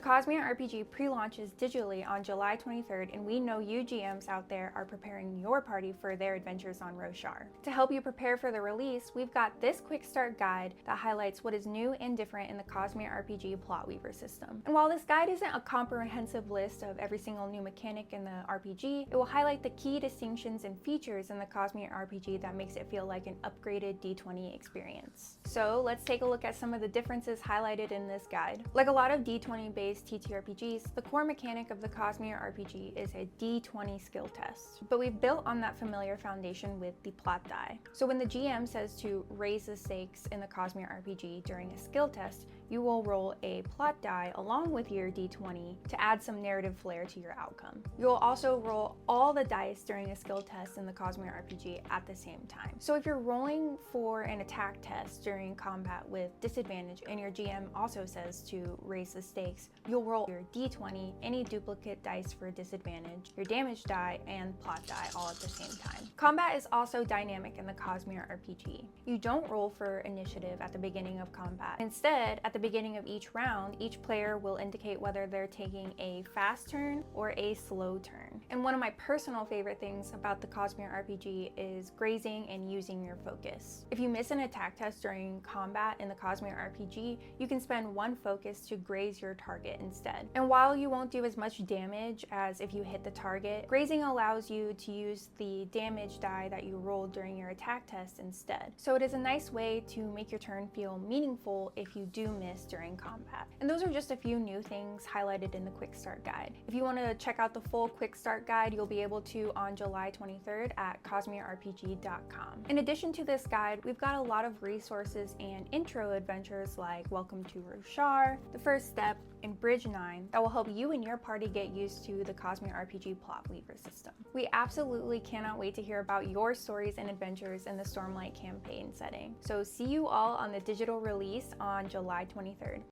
Cosmere RPG pre-launches digitally on July 23rd, and we know you GMs out there are preparing your party for their adventures on Roshar. To help you prepare for the release, we've got this quick start guide that highlights what is new and different in the Cosmere RPG Plotweaver system. And while this guide isn't a comprehensive list of every single new mechanic in the RPG, it will highlight the key distinctions and features in the Cosmere RPG that makes it feel like an upgraded D20 experience. So let's take a look at some of the differences highlighted in this guide. Like a lot of D20 based TTRPGs, the core mechanic of the Cosmere RPG is a D20 skill test, but we've built on that familiar foundation with the plot die. So when the GM says to raise the stakes in the Cosmere RPG during a skill test, you will roll a plot die along with your D20 to add some narrative flair to your outcome. You'll also roll all the dice during a skill test in the Cosmere RPG at the same time. So if you're rolling for an attack test during combat with disadvantage and your GM also says to raise the stakes, you'll roll your D20, any duplicate dice for disadvantage, your damage die, and plot die all at the same time. Combat is also dynamic in the Cosmere RPG. You don't roll for initiative at the beginning of combat. Instead, at the beginning of each round, each player will indicate whether they're taking a fast turn or a slow turn. And one of my personal favorite things about the Cosmere RPG is grazing and using your focus. If you miss an attack test during combat in the Cosmere RPG, you can spend one focus to graze your target instead. And while you won't do as much damage as if you hit the target, grazing allows you to use the damage die that you rolled during your attack test instead. So it is a nice way to make your turn feel meaningful if you do miss during combat. And those are just a few new things highlighted in the Quick Start guide. If you want to check out the full Quick Start guide, you'll be able to on July 23rd at cosmererpg.com. In addition to this guide, we've got a lot of resources and intro adventures like Welcome to Roshar, The First Step, and Bridge 9 that will help you and your party get used to the Cosmere RPG Plotweaver system. We absolutely cannot wait to hear about your stories and adventures in the Stormlight campaign setting. So see you all on the digital release on July 23rd.